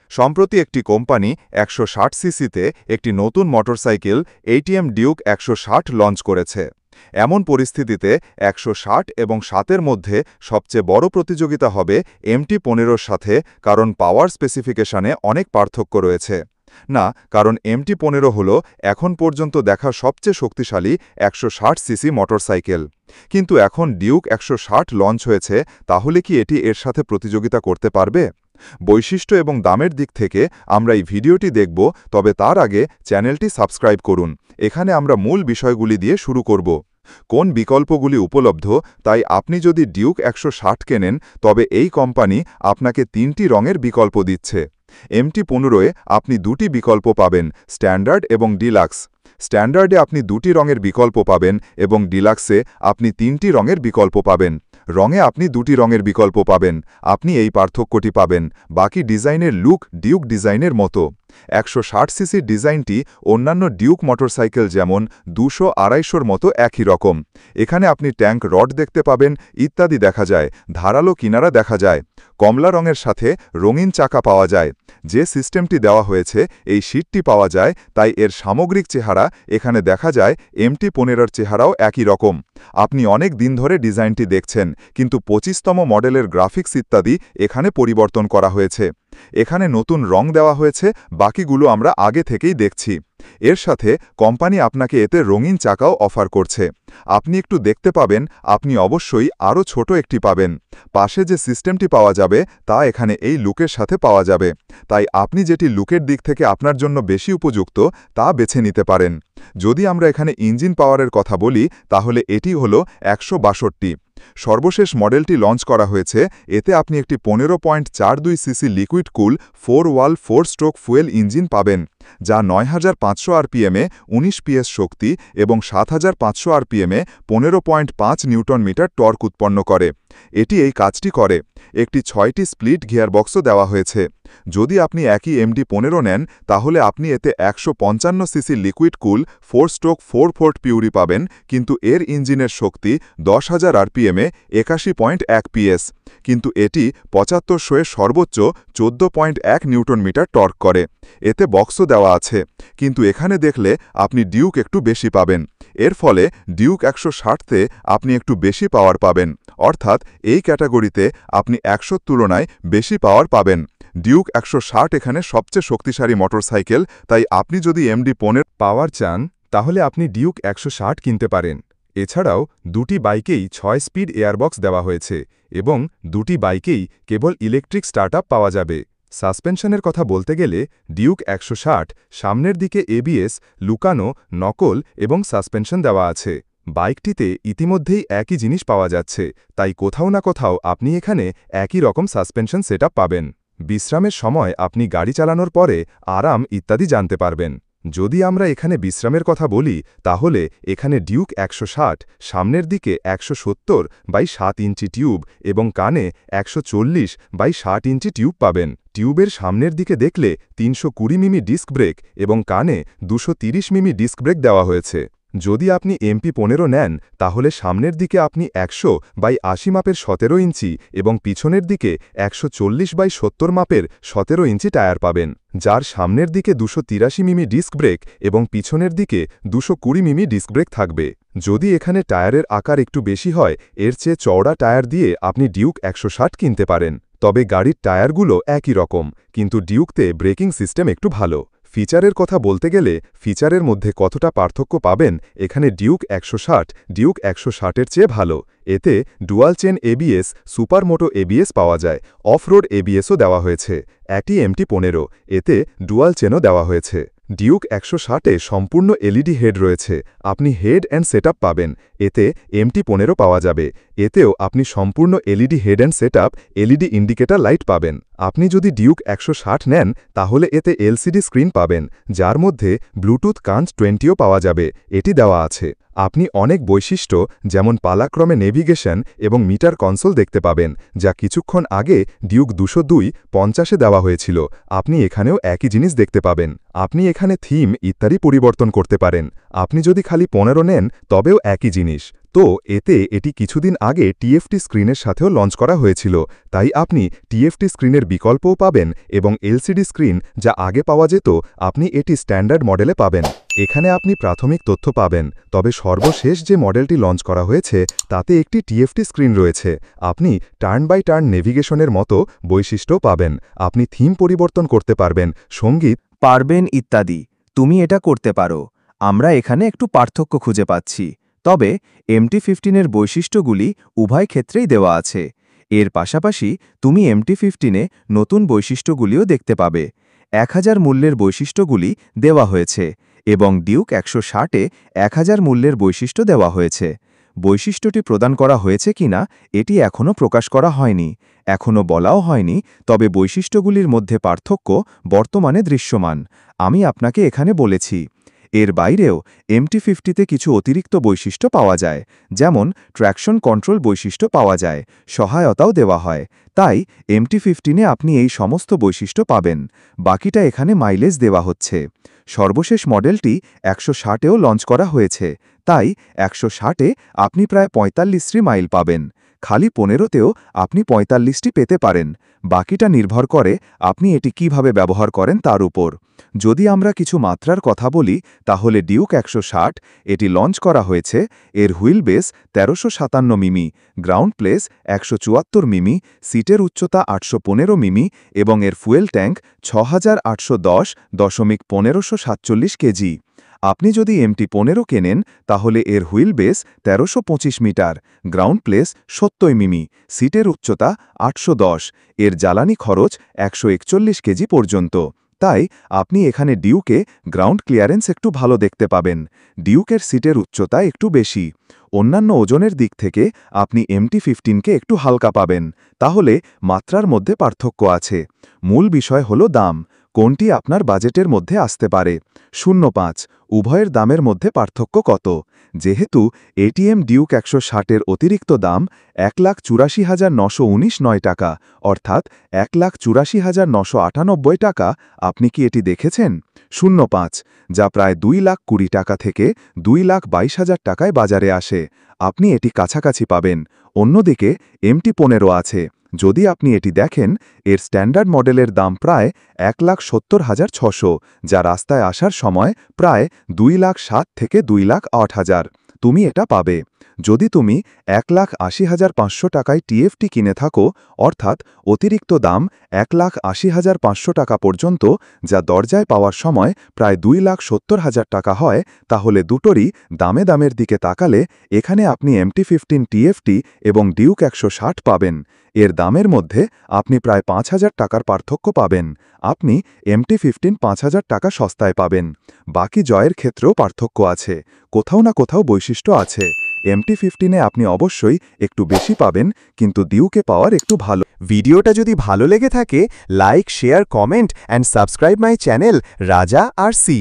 সম্প্রতি একটি কোম্পানি 160 সিসিতে একটি নতুন মোটরসাইকেল এটিএম ডিউক 160 লঞ্চ করেছে। এমন পরিস্থিতিতে 160 এবং 7-এর মধ্যে সবচেয়ে বড় প্রতিযোগিতা হবে MT-15-র সাথে, কারণ পাওয়ার স্পেসিফিকেশনে অনেক পার্থক্য রয়েছে। না, কারণ MT-15 হল এখন পর্যন্ত দেখা সবচেয়ে শক্তিশালী 160 সিসি মোটরসাইকেল। কিন্তু এখন ডিউক 160 লঞ্চ হয়েছে, তাহলে কি এটি এর সাথে প্রতিযোগিতা করতে পারবে? বৈশিষ্ট্য এবং দামের দিক থেকে আমরা এই ভিডিওটি দেখব, তবে তার আগে চ্যানেলটি সাবস্ক্রাইব করুন। এখানে আমরা মূল বিষয়গুলি দিয়ে শুরু করব। কোন বিকল্পগুলি উপলব্ধ, তাই আপনি যদি ডিউক 160 কেনেন তবে এই কোম্পানি আপনাকে 3টি রঙের বিকল্প দিচ্ছে। MT-15-এ আপনি 2টি বিকল্প পাবেন, স্ট্যান্ডার্ড এবং ডিলাক্স। স্ট্যান্ডার্ডে আপনি 2টি রঙের বিকল্প পাবেন এবং ডিলাক্সে আপনি 3টি রঙের বিকল্প পাবেন। রঙে আপনি 2টি রঙের বিকল্প পাবেন, আপনি এই পার্থক্যটি পাবেন। বাকি ডিজাইনের লুক ডিউক ডিজাইনের মতো। 160 সিসির ডিজাইনটি অন্যান্য ডিউক মোটরসাইকেল যেমন 200-250-র মতো একই রকম। এখানে আপনি ট্যাঙ্ক রড দেখতে পাবেন, ইত্যাদি দেখা যায়। ধারালো কিনারা দেখা যায়। কমলা রঙের সাথে রঙিন চাকা পাওয়া যায়। যে সিস্টেমটি দেওয়া হয়েছে এই শীটটি পাওয়া যায়, তাই এর সামগ্রিক চেহারা এখানে দেখা যায় MT-15-র চেহারাও একই রকম। আপনি অনেক দিন ধরে ডিজাইনটি দেখছেন, কিন্তু 25তম মডেলের গ্রাফিক্স ইত্যাদি এখানে পরিবর্তন করা হয়েছে। এখানে নতুন রং দেওয়া হয়েছে, বাকিগুলো আমরা আগে থেকেই দেখছি। এর সাথে কোম্পানি আপনাকে এতে রঙিন চাকাও অফার করছে। আপনি একটু দেখতে পাবেন, আপনি অবশ্যই আরও ছোট একটি পাবেন। পাশে যে সিস্টেমটি পাওয়া যাবে তা এখানে এই লুকের সাথে পাওয়া যাবে, তাই আপনি যেটি লুকের দিক থেকে আপনার জন্য বেশি উপযুক্ত তা বেছে নিতে পারেন। যদি আমরা এখানে ইঞ্জিন পাওয়ারের কথা বলি, তাহলে এটি হল 162। সর্বশেষ মডেলটি লঞ্চ করা হয়েছে। এতে আপনি একটি 15.42 CC liquid cool four valve four stroke fuel engine পাবেন, যা 9500 আরপিএমে 19 পিএস শক্তি এবং 7500 আরপিএমে 15.5 নিউটন মিটার টর্ক উৎপন্ন করে। এটি এই কাজটি করে। একটি 6টি স্প্লিট গিয়ারবক্সও দেওয়া হয়েছে। যদি আপনি একই MT-15 নেন, তাহলে আপনি এতে 155 সিসি লিকুইড কুল 4-স্ট্রোক 4-ফোর্ট পিউরি পাবেন, কিন্তু এর ইঞ্জিনের শক্তি 10,000 আরপিএমে 81.1 পিএস, কিন্তু এটি 7500-এর সর্বোচ্চ 14.1 নিউটন মিটার টর্ক করে। এতে বক্সও দেওয়া আছে, কিন্তু এখানে দেখলে আপনি ডিউক একটু বেশি পাবেন। এর ফলে ডিউক 160-তে আপনি একটু বেশি পাওয়ার পাবেন, অর্থাৎ এই ক্যাটাগরিতে আপনি 100-র তুলনায় বেশি পাওয়ার পাবেন। ডিউক 160 এখানে সবচেয়ে শক্তিশালী মোটরসাইকেল, তাই আপনি যদি MT-15 পাওয়ার চান তাহলে আপনি ডিউক 160 কিনতে পারেন। এছাড়াও 2টি বাইকেই 6 স্পিড এয়ারবক্স দেওয়া হয়েছে এবং 2টি বাইকেই কেবল ইলেকট্রিক স্টার্টআপ পাওয়া যাবে। সাসপেনশনের কথা বলতে গেলে ডিউক 160 সামনের দিকে ABS, লুকানো, নকল এবং সাসপেনশন দেওয়া আছে। বাইকটিতে ইতিমধ্যেই একই জিনিস পাওয়া যাচ্ছে, তাই কোথাও না কোথাও আপনি এখানে একই রকম সাসপেনশন সেটআপ পাবেন। বিশ্রামের সময় আপনি গাড়ি চালানোর পরে আরাম ইত্যাদি জানতে পারবেন। যদি আমরা এখানে বিশ্রামের কথা বলি, তাহলে এখানে ডিউক 160 সামনের দিকে 170/7 ইঞ্চি টিউব এবং কানে 140/60 ইঞ্চি টিউব পাবেন। টিউবের সামনের দিকে দেখলে 320 মিমি ডিস্ক ব্রেক এবং কানে 230 মিমি ডিস্ক ব্রেক দেওয়া হয়েছে। যদি আপনি MT-15 নেন, তাহলে সামনের দিকে আপনি 100/80 মাপের 17 ইঞ্চি এবং পিছনের দিকে 140/70 মাপের 17 ইঞ্চি টায়ার পাবেন, যার সামনের দিকে 283 মিমি ডিস্ক ব্রেক এবং পিছনের দিকে 220 মিমি ডিস্ক ব্রেক থাকবে। যদি এখানে টায়ারের আকার একটু বেশি হয়, এর চেয়ে চওড়া টায়ার দিয়ে আপনি ডিউক 160 কিনতে পারেন। তবে গাড়ির টায়ারগুলো একই রকম, কিন্তু ডিউকতে ব্রেকিং সিস্টেম একটু ভালো। ফিচারের কথা বলতে গেলে ফিচারের মধ্যে কতটা পার্থক্য পাবেন, এখানে ডিউক 160-এর চেয়ে ভালো। এতে ডুয়াল চেন ABS, সুপারমোটো ABS পাওয়া যায়। অফ-রোড ABSও দেওয়া হয়েছে। একই MT-15, এতে ডুয়াল চেনও দেওয়া হয়েছে। ডিউক 160-এ সম্পূর্ণ LED হেড রয়েছে। আপনি হেড অ্যান্ড সেটআপ পাবেন। এতে MT-15 পাওয়া যাবে। এতেও আপনি সম্পূর্ণ LED head and setup, LED indicator light পাবেন। আপনি যদি ডিউক 160 নেন, তাহলে এতে LCD স্ক্রিন পাবেন, যার মধ্যে ব্লুটুথ কাঞ্চ 20ও পাওয়া যাবে। এটি দেওয়া আছে। আপনি অনেক বৈশিষ্ট্য যেমন পালাক্রমে নেভিগেশন এবং মিটার কনসোল দেখতে পাবেন, যা কিছুক্ষণ আগে ডিউক 202/50-এ দেওয়া হয়েছিল। আপনি এখানেও একই জিনিস দেখতে পাবেন। আপনি এখানে থিম ইত্যাদি পরিবর্তন করতে পারেন। আপনি যদি খালি 15 নেন তবেও একই জিনিস। তো এতে এটি কিছুদিন আগে টিএফটি স্ক্রিনের সাথেও লঞ্চ করা হয়েছিল, তাই আপনি টিএফটি স্ক্রিনের বিকল্পও পাবেন এবং এলসিডি স্ক্রিন যা আগে পাওয়া যেত আপনি এটি স্ট্যান্ডার্ড মডেলে পাবেন। এখানে আপনি প্রাথমিক তথ্য পাবেন, তবে সর্বশেষ যে মডেলটি লঞ্চ করা হয়েছে তাতে একটি টিএফটি স্ক্রিন রয়েছে। আপনি টার্ন বাই টার্ন নেভিগেশনের মতো বৈশিষ্ট্যও পাবেন। আপনি থিম পরিবর্তন করতে পারবেন, সঙ্গীত পারবেন ইত্যাদি। তুমি এটা করতে পারো। আমরা এখানে একটু পার্থক্য খুঁজে পাচ্ছি, তবে MT-15 এর বৈশিষ্ট্যগুলি উভয় ক্ষেত্রেই দেওয়া আছে। এর পাশাপাশি তুমি MT-15-এ নতুন বৈশিষ্ট্যগুলিও দেখতে পাবে। 1000 মূল্যের বৈশিষ্ট্যগুলি দেওয়া হয়েছে এবং ডিউক 160-এ 1000 মূল্যের বৈশিষ্ট্য দেওয়া হয়েছে। বৈশিষ্ট্যটি প্রদান করা হয়েছে কিনা এটি এখনও প্রকাশ করা হয়নি, এখনও বলাও হয়নি, তবে বৈশিষ্ট্যগুলির মধ্যে পার্থক্য বর্তমানে দৃশ্যমান। আমি আপনাকে এখানে বলেছি। এর বাইরেও MT-50-তে কিছু অতিরিক্ত বৈশিষ্ট্য পাওয়া যায়, যেমন ট্র্যাকশন কন্ট্রোল বৈশিষ্ট্য পাওয়া যায়, সহায়তাও দেওয়া হয়। তাই MT-15-এ আপনি এই সমস্ত বৈশিষ্ট্য পাবেন। বাকিটা এখানে মাইলেজ দেওয়া হচ্ছে। সর্বশেষ মডেলটি 160-এও লঞ্চ করা হয়েছে, তাই 160-এ আপনি প্রায় 45 মাইল পাবেন। খালি 15-তেও আপনি 45টি পেতে পারেন। বাকিটা নির্ভর করে আপনি এটি কিভাবে ব্যবহার করেন তার উপর। যদি আমরা কিছু মাত্রার কথা বলি, তাহলে ডিউক 160 এটি লঞ্চ করা হয়েছে। এর হুইল বেস 1357 মিমি, গ্রাউন্ড প্লেস 174 মিমি, সিটের উচ্চতা 815 মিমি এবং এর ফুয়েল ট্যাঙ্ক 6810.1547 কেজি। আপনি যদি MT-15 কেনেন তাহলে এর হুইল বেস 1325 মিটার, গ্রাউন্ড প্লেস 70 মিমি, সিটের উচ্চতা 810, এর জ্বালানি খরচ 141 কেজি পর্যন্ত। তাই আপনি এখানে ডিউকে গ্রাউন্ড ক্লিয়ারেন্স একটু ভালো দেখতে পাবেন। ডিউকের সিটের উচ্চতা একটু বেশি। অন্যান্য ওজনের দিক থেকে আপনি MT-15-কে একটু হালকা পাবেন। তাহলে মাত্রার মধ্যে পার্থক্য আছে। মূল বিষয় হল দাম। কোনটি আপনার বাজেটের মধ্যে আসতে পারে? 05 উভয়ের দামের মধ্যে পার্থক্য কত? যেহেতু এটিএম ডিউক 160-এর অতিরিক্ত দাম 1,84,919 টাকা, অর্থাৎ 1,84,998 টাকা, আপনি কি এটি দেখেছেন? 05 যা প্রায় 2,20,000 টাকা থেকে 2,22,000 টাকায় বাজারে আসে। আপনি এটি কাছাকাছি পাবেন। অন্যদিকে MT-15 আছে। যদি আপনি এটি দেখেন, এর স্ট্যান্ডার্ড মডেলের দাম প্রায় 1,70,600, যা রাস্তায় আসার সময় প্রায় 2,07,000 থেকে 2,08,000। তুমি এটা পাবে। যদি তুমি 1,80,500 টাকায় টিএফটি কিনে থাকো, অর্থাৎ অতিরিক্ত দাম 1,80,500 টাকা পর্যন্ত, যা দরজায় পাওয়ার সময় প্রায় 2,70,000 টাকা হয়, তাহলে দুটোরই দামের দিকে তাকালে এখানে আপনি MT-15 টিএফটি এবং ডিউক 160 পাবেন। এর দামের মধ্যে আপনি প্রায় 5,000 টাকার পার্থক্য পাবেন। আপনি MT-15 5,000 টাকা সস্তায় পাবেন। বাকি জয়ের ক্ষেত্রেও পার্থক্য আছে। কোথাও না কোথাও বৈশিষ্ট্য আছে। MT-15-এ আপনি অবশ্যই একটু বেশি পাবেন, কিন্তু ডিউকে পাওয়ার একটু ভালো। ভিডিওটা যদি ভালো লেগে থাকে, like, share, comment and subscribe my channel রাজা আর সি।